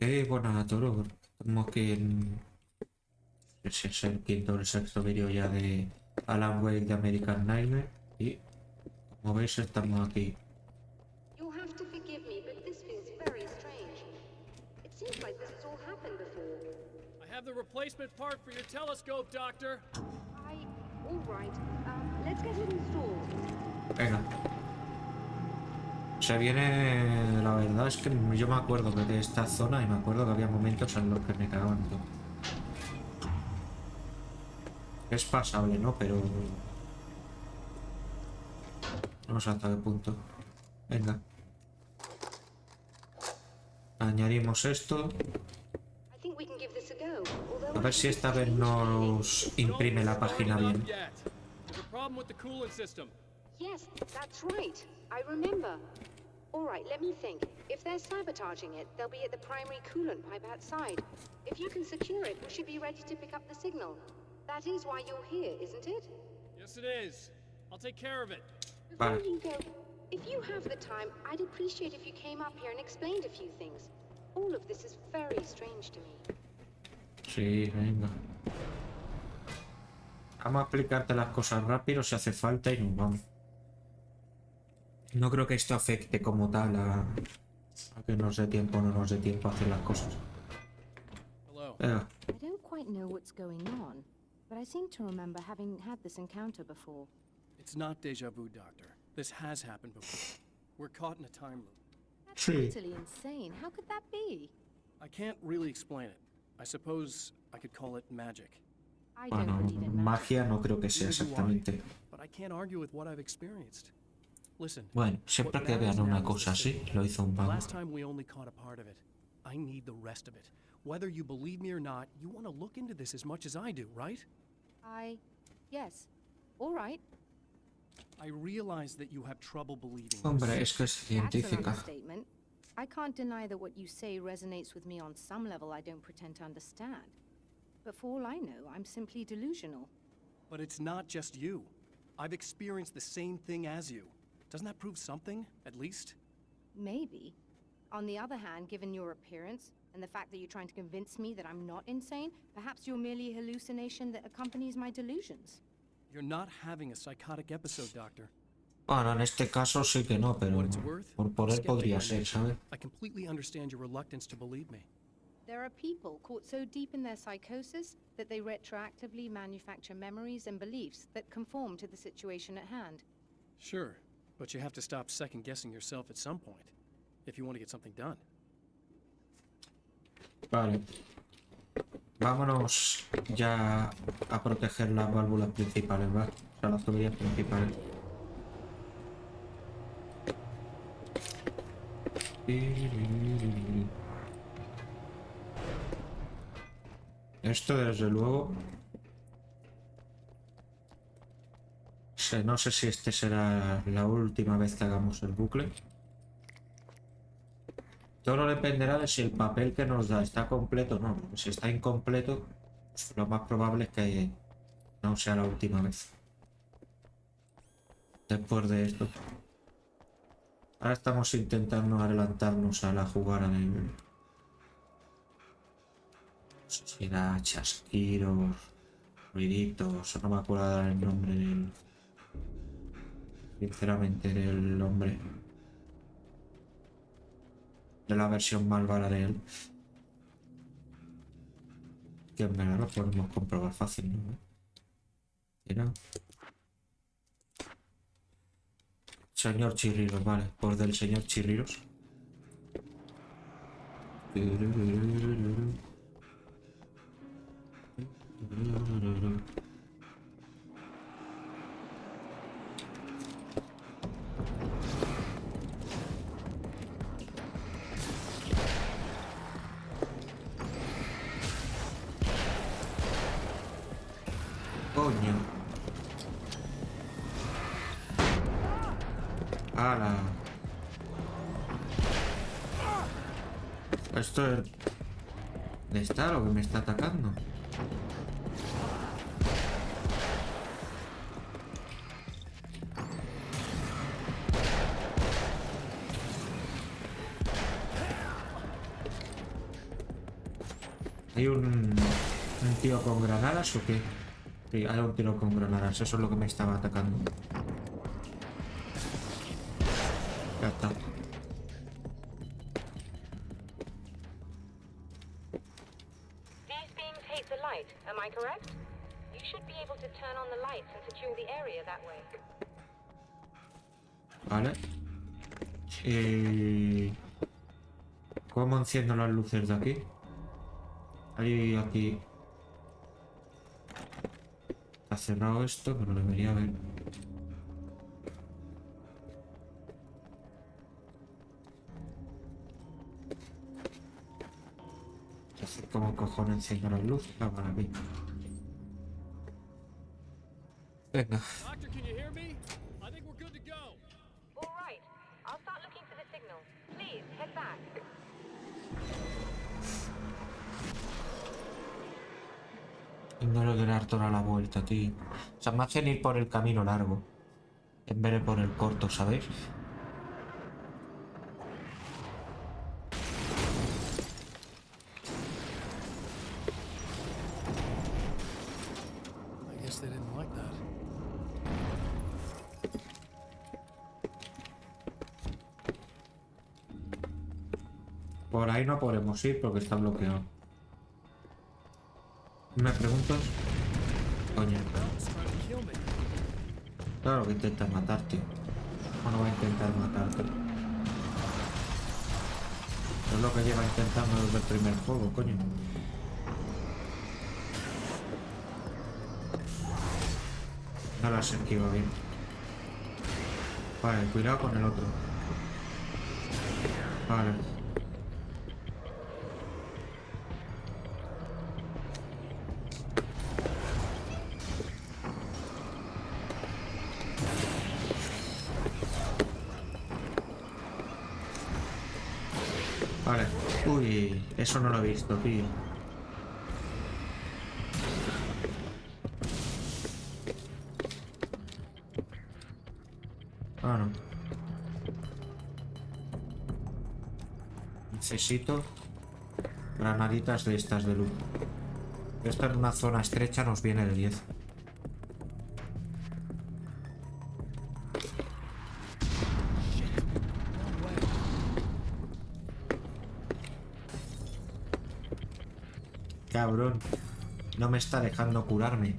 Buenas a todos. Estamos aquí en... Ese es el quinto o el sexto vídeo ya de Alan Wake de American Nightmare. Y como veis estamos aquí. You'll have to forgive me, but this feels very strange. It seems like this has all happened before. I have the replacement part for your telescope, Doctor. All right. Let's get it installed. Venga. Se viene... La verdad es que yo me acuerdo de esta zona y me acuerdo que había momentos en los que me cagaban todo. Es pasable, ¿no? Pero... no sé hasta qué punto. Venga. Añadimos esto. I think we can give this a go. A ver si esta vez nos imprime la página bien. There's a problem with the coolant system. Yes, that's right. I remember. All right, let me think. If they're sabotaging it, they'll be at the primary coolant pipe outside. If you can secure it, we should be ready to pick up the signal. That is why you're here, isn't it? Yes, it is. I'll take care of it. Before you go, if you have the time, I'd appreciate if you came up here and explained a few things. All of this is very strange to me. Sí, venga. Vamos a explicarte las cosas rápido si hace falta y nos vamos. No creo que esto afecte como tal a que nos dé tiempo o no nos dé tiempo a hacer las cosas. Venga. I don't quite know what's going on, but I seem to remember having had this encounter before. It's not deja vu, Doctor. This has happened before. We're caught in a time loop. That's utterly insane. How could that be? I can't really explain it. I suppose I could call it magic. I don't Bueno, believe in magic. magia no creo que sea exactamente. But I can't argue with what I've experienced. Listen. Bueno, siempre que vean una cosa así, lo hizo un mago. Last time we only caught a part of it. I need the rest of it. Whether you believe me or not, you want to look into this as much as I do, right? Yes. All right. I realize that you have trouble believing Hombre, this. es que es That's an científica. understatement. I can't deny that what you say resonates with me on some level I don't pretend to understand. But for all I know, I'm simply delusional. But it's not just you. I've experienced the same thing as you. Doesn't that prove something, at least? Maybe. On the other hand, given your appearance, and the fact that you're trying to convince me that I'm not insane, perhaps you're merely a hallucination that accompanies my delusions. You're not having a psychotic episode, Doctor. Bueno, en este caso sí que no, pero What it's worth, por él skeptic podría I ser, am, ¿sabes? I completely understand your reluctance to believe me. There are people caught so deep in their psychosis that they retroactively manufacture memories and beliefs that conform to the situation at hand. Sure, but you have to stop second-guessing yourself at some point, if you want to get something done. Vale. Vámonos ya a proteger las válvulas principales, ¿vale? O sea, las tuberías principales. Esto desde luego... No sé si este será la última vez que hagamos el bucle. Todo dependerá de si el papel que nos da está completo o no. Porque si está incompleto, pues lo más probable es que no sea la última vez. Después de esto. Ahora estamos intentando adelantarnos a la jugada del... No sé si era chasquiros, ruiditos, no me acuerdo dar el nombre del... Sinceramente, del hombre. De la versión malvada de él. Que en verdad lo podemos comprobar fácil, ¿no? Era... Señor Chirriros, vale, por del señor Chirriros. Coño. ¡Hala! Esto es... ¿Dónde está lo que me está atacando? ¿Hay un tío con granadas o qué? Sí, hay un tío con granadas. Eso es lo que me estaba atacando. Ya está. These beams hate the light, am I correct? You should be able to turn on the lights and secure the area that way. Vale. ¿Cómo enciendo las luces de aquí? Ahí, aquí. Está cerrado esto, pero debería haber. Entonces, ¿cómo cojones enciendo las luces? Ah, vale, aquí. Venga. Doctor, can you hear me? I think we're good to go. All right, I'll start looking for the signal. Please, head back. No le doy dar toda la vuelta, tío. O sea, me hacen ir por el camino largo en vez de por el corto, ¿sabéis? I guess they didn't like that. Por ahí no podemos ir porque está bloqueado. ¿Me preguntas? Coño. It's trying to kill me. Claro que intenta matarte. ¿Cómo no va a intentar matarte? Es lo que lleva intentando desde el primer juego, coño. No las esquiva bien. Vale, cuidado con el otro. Vale. Vale. Uy, eso no lo he visto, tío. Ah, no. Necesito granaditas de estas de luz. Esta en una zona estrecha nos viene de 10. Cabrón. No me está dejando curarme.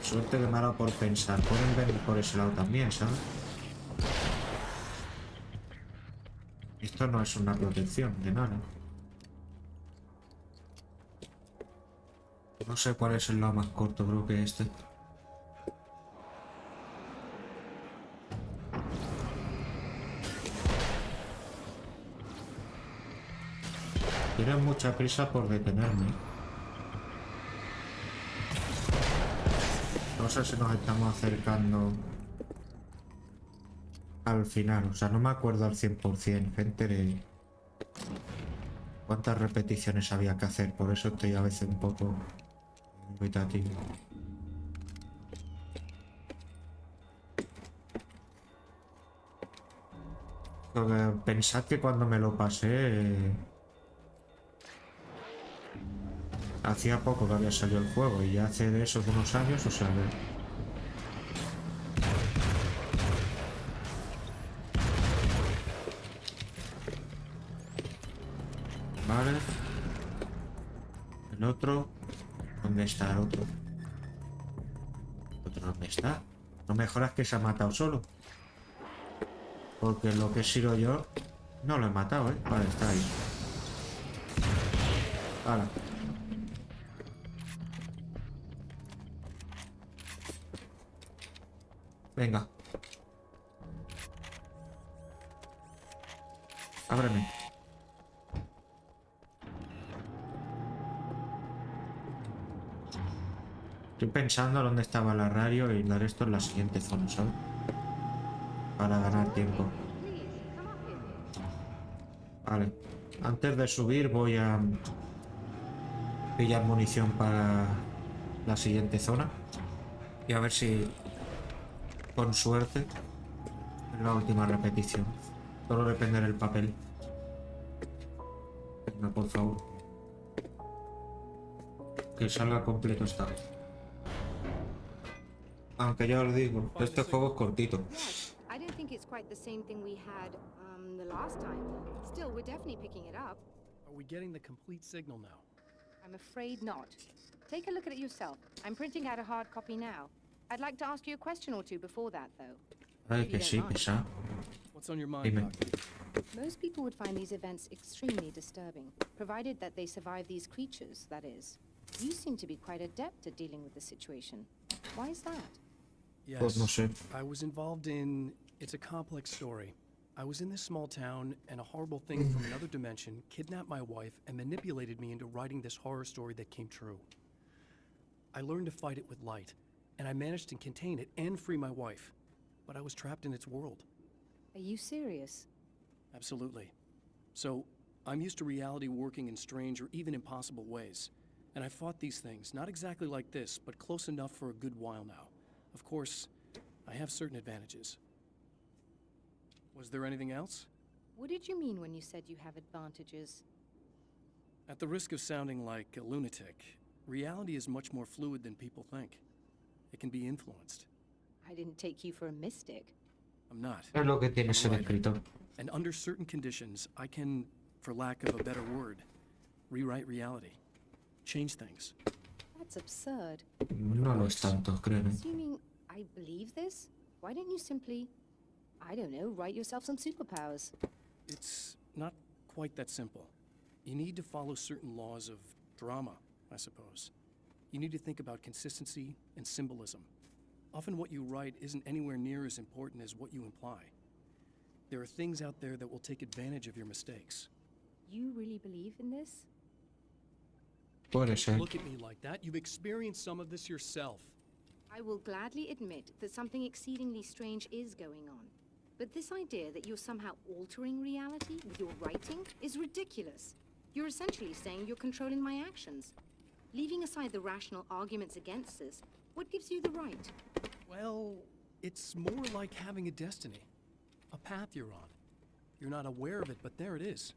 Suerte que me ha dado por pensar. Pueden venir por ese lado también, ¿sabes? Esto no es una protección de nada. No sé cuál es el lado más corto, creo que este. Tienen mucha prisa por detenerme. No sé si nos estamos acercando al final. O sea, no me acuerdo al 100%, gente, de cuántas repeticiones había que hacer. Por eso estoy a veces un poco dubitativo. Porque pensad que cuando me lo pasé... hacía poco que había salido el juego y ya hace de esos unos años, o sea, vale. El otro. ¿Dónde está el otro? ¿El otro dónde está? No me jodas que se ha matado solo. Porque lo que he sido yo no lo he matado, ¿eh? Vale, está ahí. Vale. Venga. Ábreme. Estoy pensando dónde estaba la radio y dar esto en la siguiente zona, ¿sabes? Para ganar tiempo. Vale. Antes de subir voy a pillar munición para la siguiente zona. Y a ver si, con suerte, La última repetición. Solo depende del papel. Venga, por favor. Que salga completo esta vez. Aunque ya os digo, este juego es cortito. Yes, I don't think it's quite the same thing we had, the last time. Still, we're definitely picking it up. Are we getting the complete signal now? I'm afraid not. Take a look at it yourself. I'm printing out a hard copy now. I'd like to ask you a question or two before that, though. Ay, que sí, pesa. What's on your mind, Dime. Doctor? Most people would find these events extremely disturbing, provided that they survive these creatures, that is. You seem to be quite adept at dealing with the situation. Why is that? Yes. Pues no sé. I was involved in... It's a complex story. I was in this small town, and a horrible thing from another dimension kidnapped my wife and manipulated me into writing this horror story that came true. I learned to fight it with light, and I managed to contain it and free my wife. But I was trapped in its world. Are you serious? Absolutely. So, I'm used to reality working in strange or even impossible ways. And I fought these things, not exactly like this, but close enough for a good while now. Of course, I have certain advantages. Was there anything else? What did you mean when you said you have advantages? At the risk of sounding like a lunatic, reality is much more fluid than people think. It can be influenced. I didn't take you for a mystic. I'm not. Es lo que tiene ser Right. escritor. And under certain conditions, I can, for lack of a better word, rewrite reality. Change things. That's absurd. No lo es tanto, créeme. Assuming I believe this, why don't you simply, I don't know, write yourself some superpowers? It's not quite that simple. You need to follow certain laws of drama, I suppose. You need to think about consistency and symbolism. Often what you write isn't anywhere near as important as what you imply. There are things out there that will take advantage of your mistakes. You really believe in this? Puede ser. Look at me like that. You've experienced some of this yourself. I will gladly admit that something exceedingly strange is going on. But this idea that you're somehow altering reality with your writing is ridiculous. You're essentially saying you're controlling my actions. Leaving aside the rational arguments against this, what gives you the right? Well, it's more like having a destiny. A path you're on. You're not aware of it, but there it is.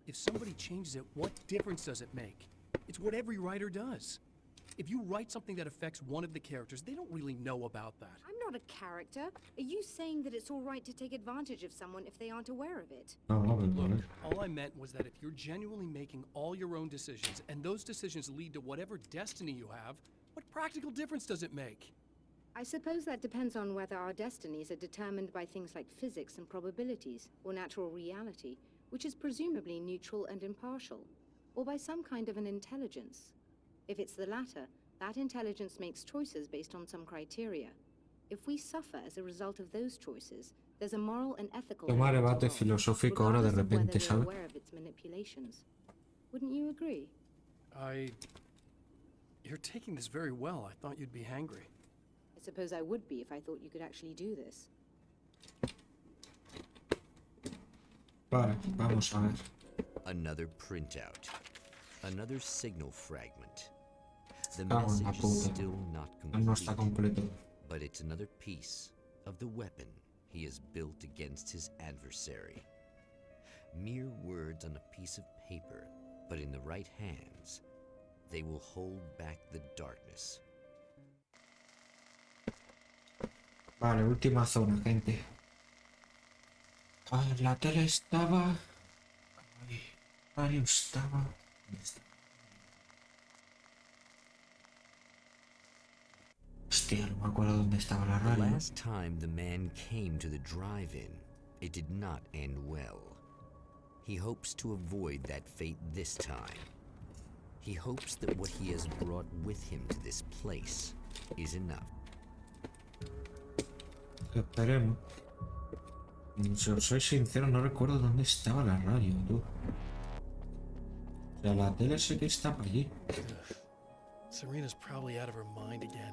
If somebody changes it, what difference does it make? It's what every writer does. If you write something that affects one of the characters, they don't really know about that. I'm not a character. Are you saying that it's all right to take advantage of someone if they aren't aware of it? No, no, no, Look, all I meant was that if you're genuinely making all your own decisions, and those decisions lead to whatever destiny you have, what practical difference does it make? I suppose that depends on whether our destinies are determined by things like physics and probabilities, or natural reality, which is presumably neutral and impartial, or by some kind of an intelligence. If it's the latter, that intelligence makes choices based on some criteria. If we suffer as a result of those choices, there's a moral and ethical Toma element debate involved, filosófico ahora de regardless of whether repente, we're ¿sabes? aware of its manipulations. Wouldn't you agree? You're taking this very well. I thought you'd be hangry. I suppose I would be if I thought you could actually do this. Vale, vamos a ver. Another printout. Another signal fragment. The Cago en la message is puta. still not No está complete, completo. but it's another piece of the weapon he has built against his adversary. Mere words on a piece of paper, but in the right hands, they will hold back the darkness. Vale, última zona, gente. Ah, la tele estaba... Ay, Mario estaba... ¿Dónde está? Hostia, no me acuerdo dónde estaba la The radio. last time the man came to the drive-in, it did not end well. He hopes to avoid that fate this time. He hopes that what he has brought with him to this place is enough. Esperemos. Si os soy sincero, no recuerdo dónde estaba la radio, tú. O sea, la tele sé que está para allí. Serena's probably out of her mind again.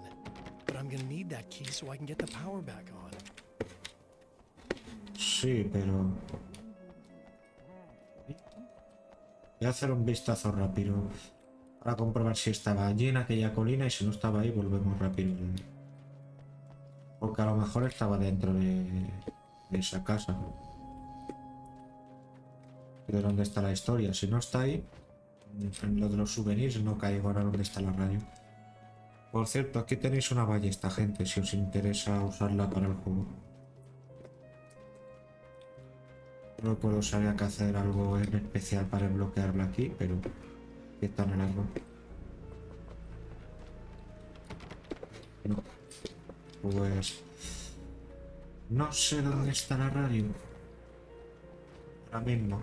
But I'm gonna need that key so I can get the power back on. Sí, pero... Voy a hacer un vistazo rápido para comprobar si estaba allí en aquella colina, y si no estaba ahí volvemos rápido. Porque a lo mejor estaba dentro de esa casa. ¿De dónde está la historia? Si no está ahí, en lo de los souvenirs no caigo ahora dónde está la radio. Por cierto, aquí tenéis una ballesta, gente, si os interesa usarla para el juego. No recuerdo si había que hacer algo en especial para bloquearla aquí, pero aquí está en el árbol. No. Pues... no sé dónde está la radio. Ahora mismo.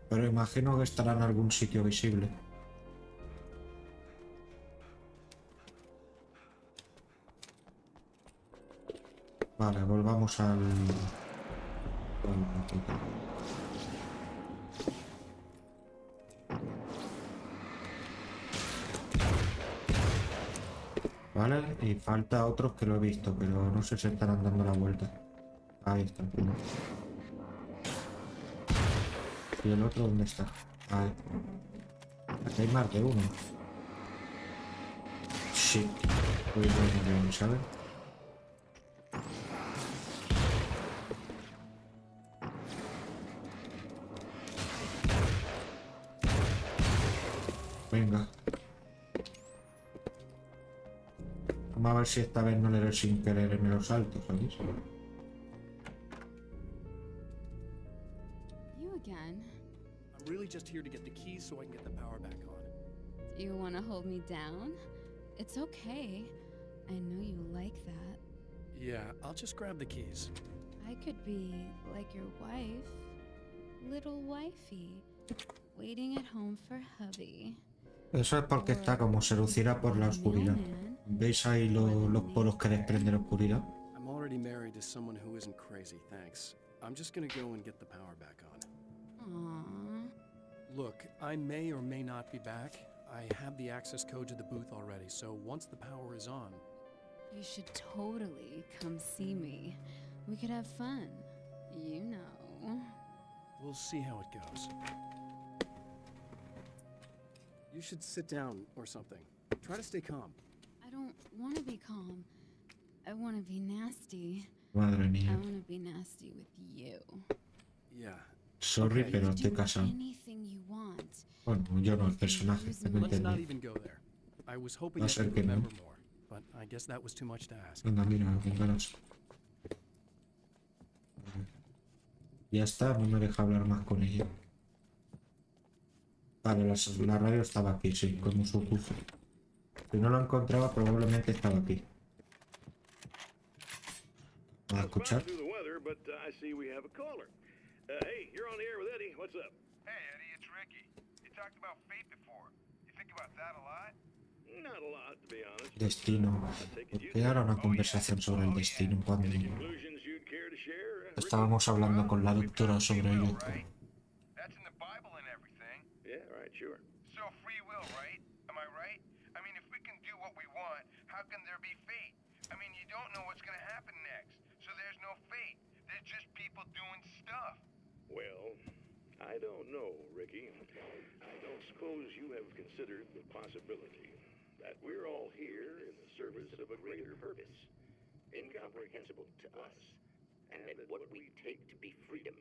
Pero imagino que estará en algún sitio visible. Vale, volvamos al... Vale, y falta otros que lo he visto, pero no sé si estarán dando la vuelta. Ahí está. ¿Y el otro dónde está? Ahí. Aquí hay más de uno. Sí. Voy bien, ¿sabes? Venga. Vamos a ver si esta vez no le doy sin querer en los saltos, ¿sabes? You again. I'm really just here to get the keys so I can get the power back on. Do you want to hold me down? It's okay. I know you like that. Yeah, I'll just grab the keys. I could be like your wife. Little wifey. Waiting at home for hubby. Eso es porque está como seducida por la oscuridad. ¿Veis ahí los poros que desprende la oscuridad? I'm already married to someone who isn't crazy, thanks. I'm just gonna go and get the power back on. Aww. Look, I may or may not be back. I have the access code to the booth already, so once the power is on... You should totally come see me. We could have fun. You know. We'll see how it goes. You should sit down or something. Try to stay calm. I don't want to be calm. I want to be nasty. Madre I mía. want to be nasty with you. Yeah. Sorry, Okay. pero estoy Do casado. anything you want. Bueno, yo no, el personaje, me Let's not entendí. even go there. I was hoping Va a I ser could que no. remember more, but I guess that was too much to ask. Venga, mira, vengaros. Ya está, no me deja hablar más con ella. Vale, la radio estaba aquí, sí, como su curso. Si no lo encontraba, probablemente estaba aquí. ¿Va a escuchar? Through the weather, but I see we have a caller. Hey, you're on the air with Eddie. What's up? Hey, Eddie, it's Ricky. You talked about fate before. You think about that a lot? Not a lot, to be honest. Destino. ¿Por qué ahora una conversación sobre el destino cuando Conclusions you'd care to share? estábamos hablando con la doctora sobre ello? Right? That's in the Bible and everything. Yeah, right, sure. So free will, right? Am I right? I mean, if we can do what we want, how can there be fate? I mean, you don't know what's gonna happen next, so there's no fate. There's just people doing stuff. Well, I don't know, Ricky. I don't suppose you have considered the possibility that we're all here in the service of a greater purpose, incomprehensible to us, And that what we take to be freedom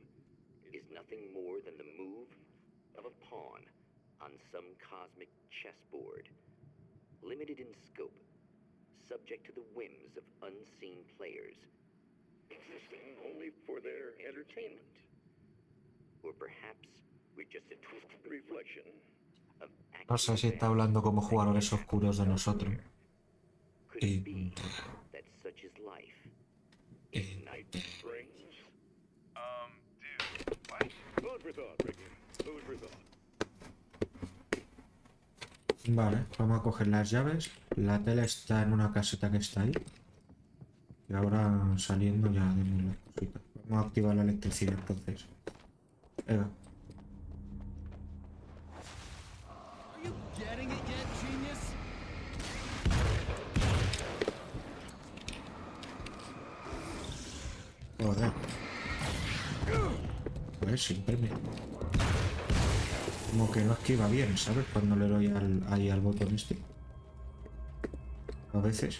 is nothing more than the move of a pawn on some cosmic chessboard, limited in scope, subject to the whims of unseen players, existing only for their entertainment. or perhaps we're just a twisted Reflection. of No sé si está hablando como jugadores oscuros de nosotros. Could it be that such is life? Night brings. Dude, what? Food for thought, Ricky. Food for thought. Vale, vamos a coger las llaves. La tele está en una caseta que está ahí. Y ahora saliendo ya de las cositas. Vamos a activar la electricidad entonces. Venga. Are you getting it yet, genius? Joder. Pues siempre me... Como que no esquiva bien, ¿sabes? Cuando le doy ahí al botón este. A veces.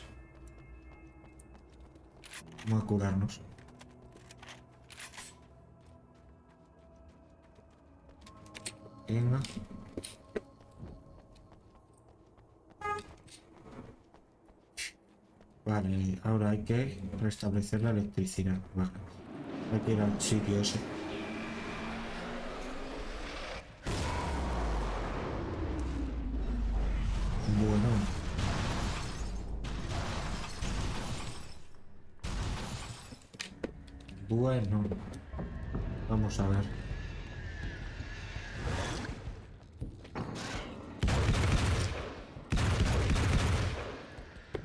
Vamos a curarnos. Venga. Vale, ahora hay que restablecer la electricidad. Vale. Hay que ir al sitio ese. Bueno. Bueno. Vamos a ver.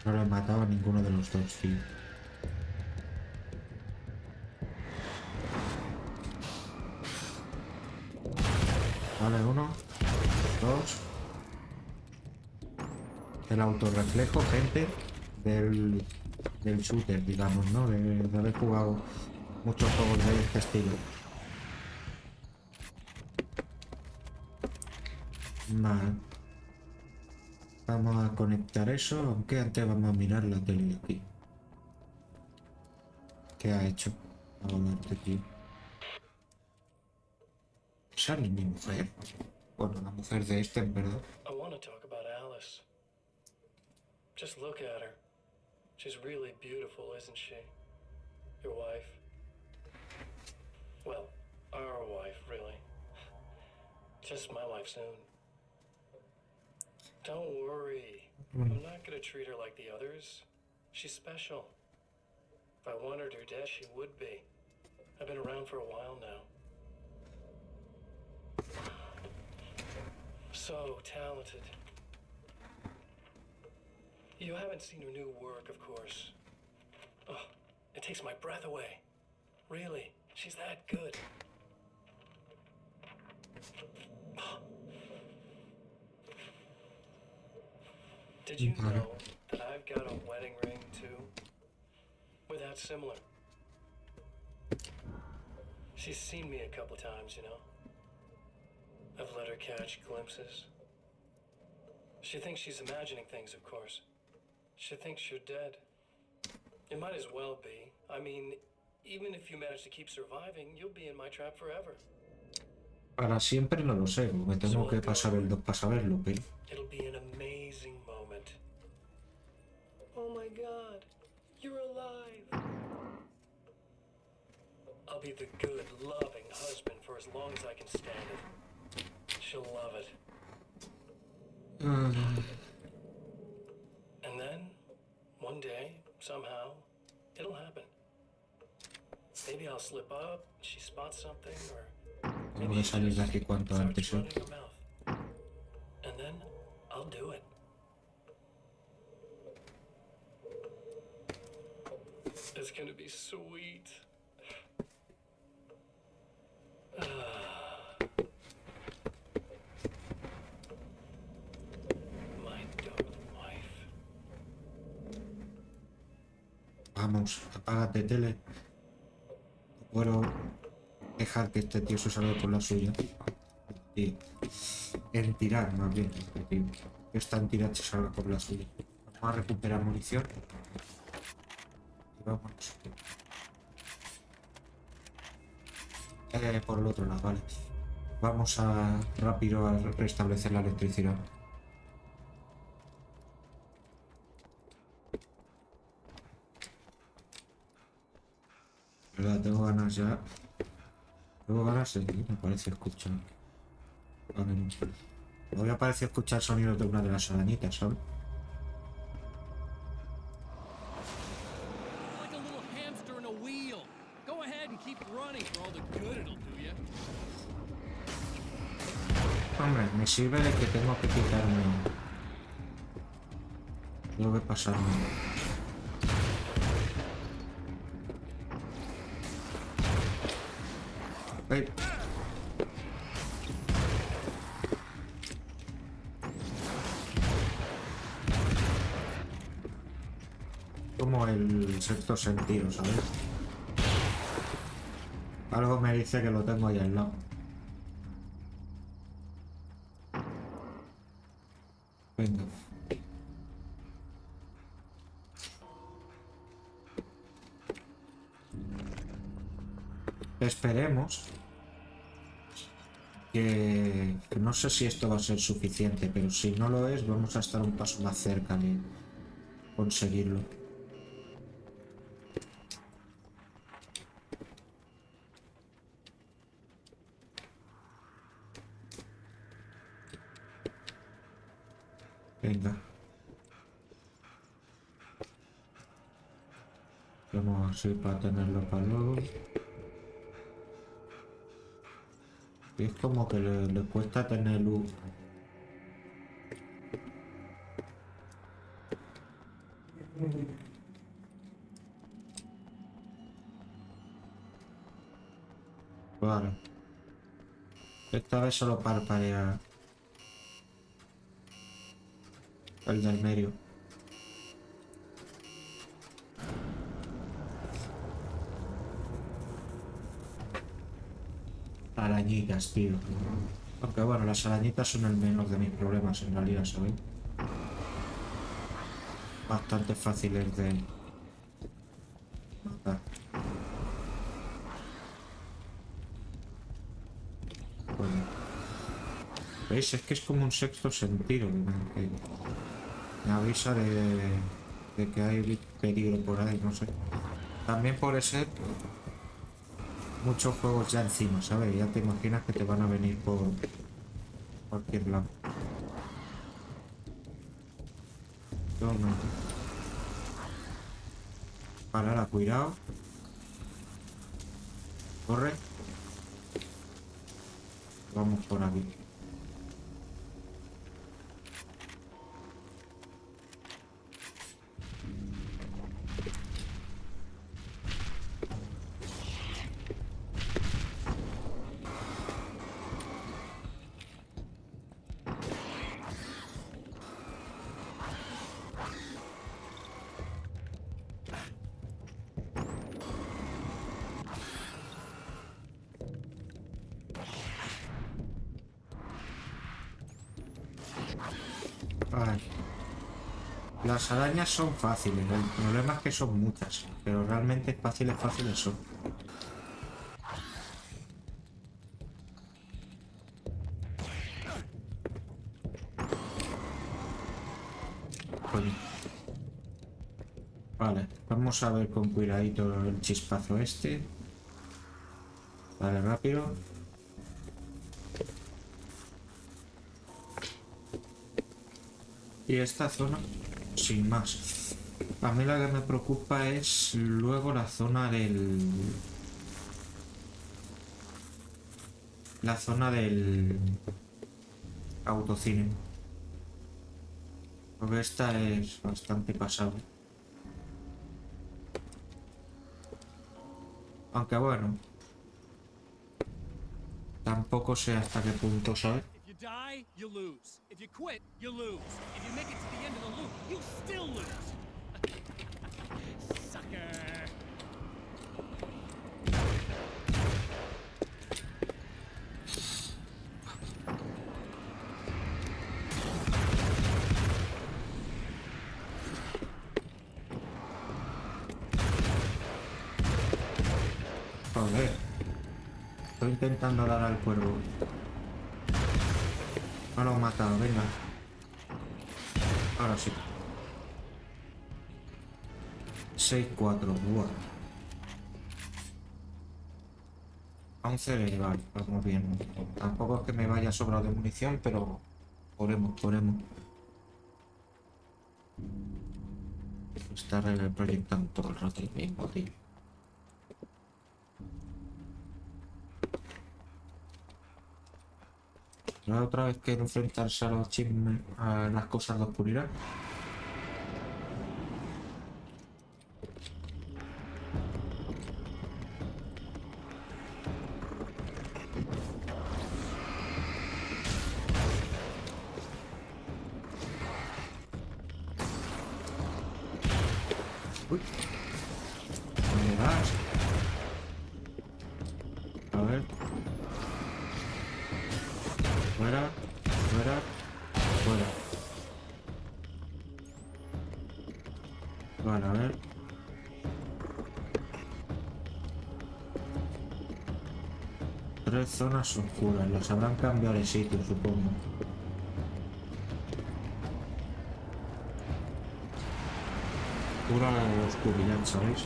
No le he matado a ninguno de los dos, tío. Vale, uno, dos. El autorreflejo, gente, del shooter, digamos, ¿no? De haber jugado muchos juegos de este estilo. Vale. Vamos a conectar eso, aunque antes vamos a mirar la tele de aquí. ¿Qué ha hecho? Ahora este tío. ¿Esa es mi mujer? Bueno, la mujer de este, en verdad. I want to talk about Alice. Just look at her. She's really beautiful, isn't she? Your wife. Well, our wife, really. Just my wife soon. Don't worry. I'm not gonna treat her like the others. She's special. If I wanted her dead, she would be. I've been around for a while now. So talented. You haven't seen her new work, of course. Oh, it takes my breath away. Really, she's that good. Did you know that I've got a wedding ring, too? We're that similar. She's seen me a couple times, you know. I've let her catch glimpses. She thinks she's imagining things, of course. She thinks you're dead. It might as well be. I mean, even if you manage to keep surviving, you'll be in my trap forever. Para siempre no lo sé, me tengo que pasar el 2 para saberlo, pero... It'll be an amazing moment. Oh my God, you're alive. I'll be the good, loving husband for as long as I can stand it. She'll love it. And then, one day, somehow, it'll happen. Maybe I'll slip up, she spots something, or Tengo que salir de aquí cuanto antes, running her mouth. And then, I'll do it. It's gonna be sweet. Vamos, apágate tele. No puedo dejar que este tío se salga por la suya. Tío. En tirar, más bien, este tío. Que está en tirar se salga por la suya. Vamos a recuperar munición. Y vámonos. Por el otro lado, vale. Vamos a rápido a restablecer la electricidad. ¿Verdad? Tengo ganas ya. Tengo ganas de... Me parece escuchar. Vale, no. Me parece escuchar sonidos de una de las arañitas, ¿sabes? Like a little hamster in a wheel. Go ahead and keep running for all the good it'll do you. Hombre, me sirve de que tengo que quitarme. Tengo que pasarme. ¡Ey! Como el sexto sentido, ¿sabes? Algo me dice que lo tengo ahí al lado. Venga. Esperemos que no sé si esto va a ser suficiente, pero si no lo es, vamos a estar un paso más cerca de conseguirlo. Venga. Vamos así para tenerlo para luego. Y es como que le cuesta tener luz. Vale. Esta vez solo parpadea el del medio. Arañitas, tío. Aunque bueno, las arañitas son el menor de mis problemas en realidad, ¿sabes? Bastante fáciles de matar. Bueno. ¿Veis? Es que es como un sexto sentido que me avisa de que hay peligro por ahí, no sé. También puede ser muchos juegos ya encima, ¿sabes? Ya te imaginas que te van a venir por cualquier lado. Toma. Para, cuidado. Corre. Vamos por aquí. Ay. Las arañas son fáciles, el problema es que son muchas, pero realmente fáciles son. Coño. Vale, vamos a ver con cuidadito el chispazo este. Vale, rápido. Y esta zona, sin más. A mí la que me preocupa es luego la zona del... La zona del autocine. Porque esta es bastante pasable. Aunque bueno, tampoco sé hasta qué punto, ¿sabes? If you die, you lose. If you quit, you lose. If you make it to the end of the loop, you still lose. Sucker. Joder. Estoy intentando dar al cuervo. No lo he matado, venga. Ahora sí. 6-4, buah. 11 de vale, vamos bien. Tampoco es que me vaya sobrado de munición, pero oremos. Está proyectando todo el rato el mismo, tío. ¿No otra vez quiero enfrentarse a los chismes, a las cosas de oscuridad? Uy. ¿Dónde vas? A ver. Fuera. Vale, a ver. 3 zonas oscuras. Las habrán cambiado de sitio, supongo. Pura oscuridad, ¿sabéis?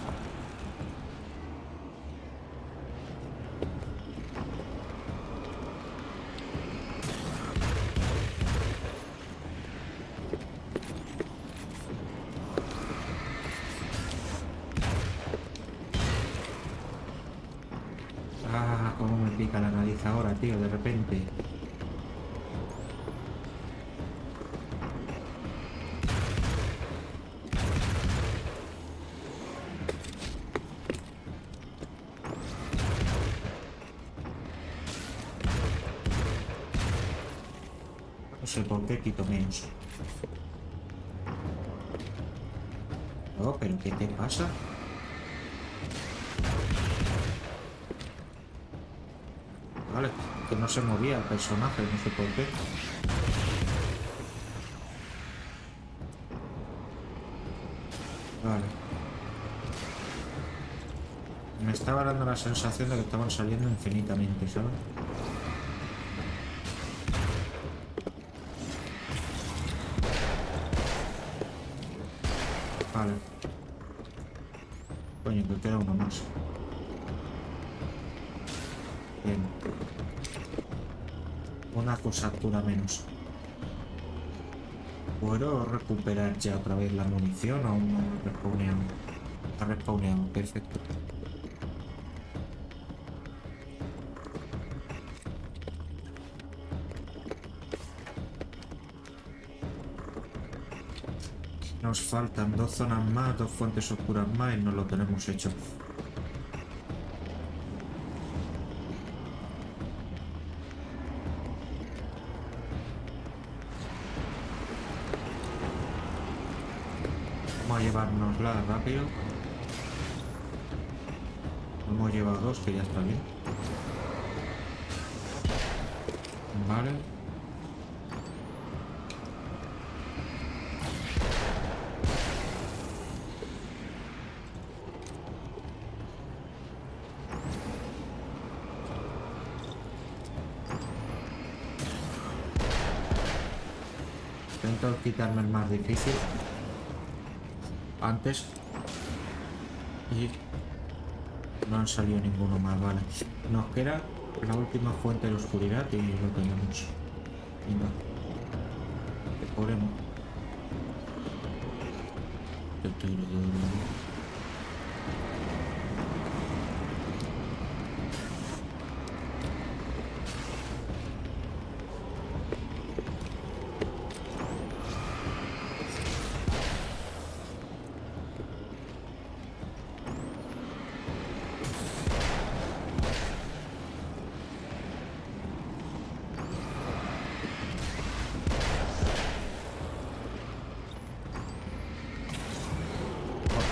Ah, cómo me pica la nariz ahora, tío, de repente. No sé por qué quito menos. Oh, pero ¿qué te pasa? Vale, que no se movía el personaje, no sé por qué. Vale. Me estaba dando la sensación de que estaban saliendo infinitamente, ¿sabes? Vale. Coño, que queda uno más. Bien. Una cosatura menos. ¿Puedo recuperar ya otra vez la munición o no ha respawneado? Ha respawneado, perfecto. Nos faltan 2 zonas más, 2 fuentes oscuras más y no lo tenemos hecho. Vamos a llevárnosla rápido. Hemos llevado 2, que ya está bien. Vale. Intento quitarme el más difícil antes y no han salido ninguno más, vale. Nos queda la última fuente de oscuridad y lo tenemos. Venga, oremos.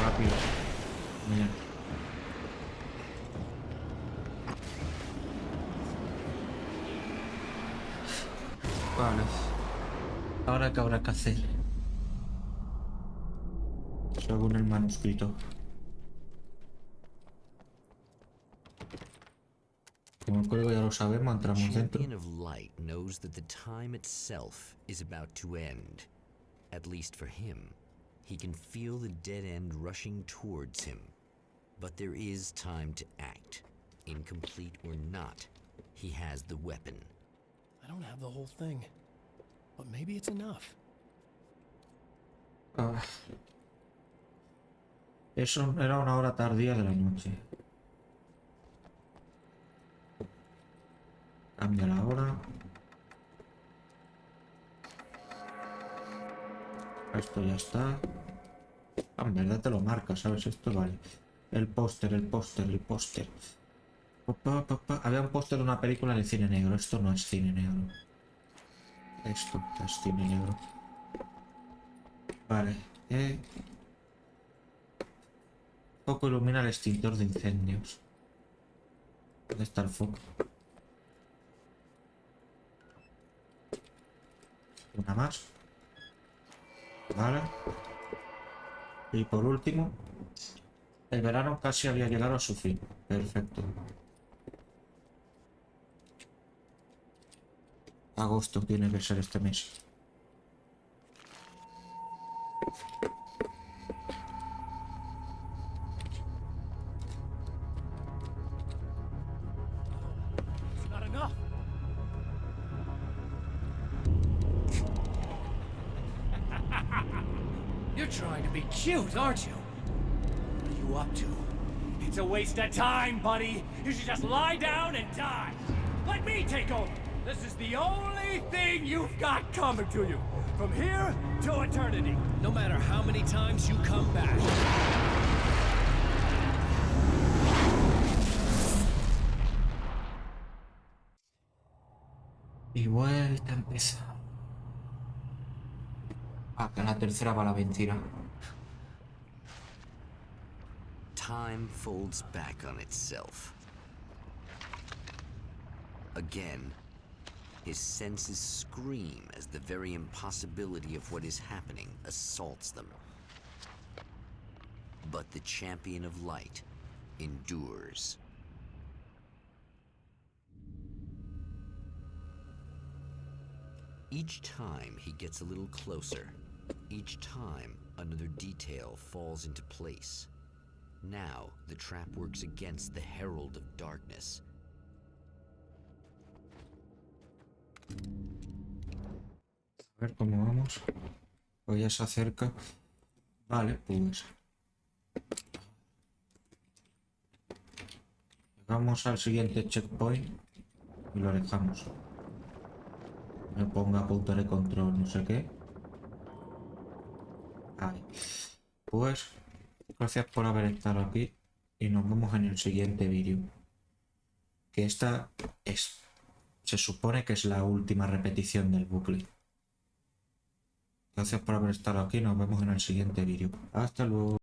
Rápido. Mira. Vale. Ahora qué habrá que hacer. Según el manuscrito. Como el código ya lo sabemos, entramos dentro. Champion of Light knows that the time itself is about to end. At least for him. He can feel the dead end rushing towards him. But there is time to act. Incomplete or not, he has the weapon. I don't have the whole thing, but maybe it's enough. Ah. Eso era una hora tardía de la noche. Cambia la hora. Esto ya está. Ah, en verdad te lo marca, ¿sabes? Esto vale. El póster, el póster, el póster. Había un póster de una película de cine negro. Esto no es cine negro. Esto es cine negro. Vale. Foco ilumina el extintor de incendios. ¿Dónde está el foco? Una más. Vale. Y por último, el verano casi había llegado a su fin. Perfecto. Agosto tiene que ser este mes. It's not enough. You're trying to be cute, aren't you? What are you up to? It's a waste of time, buddy. You should just lie down and die. Let me take over. This is the only thing you've got coming to you. From here to eternity. No matter how many times you come back. Y vuelta a empezar. Ah, que en la tercera va la vencida. Time folds back on itself. Again, his senses scream as the very impossibility of what is happening assaults them. But the champion of light endures. Each time he gets a little closer, each time another detail falls into place. Now the trap works against the herald of darkness. A ver cómo vamos. Pues ya se acerca. Vale, pues. Llegamos al siguiente checkpoint y lo dejamos. Me ponga punto de control, no sé qué. Ahí. Pues, gracias por haber estado aquí y nos vemos en el siguiente vídeo. Que esta es. Se supone que es la última repetición del bucle. Gracias por haber estado aquí. Nos vemos en el siguiente vídeo. Hasta luego.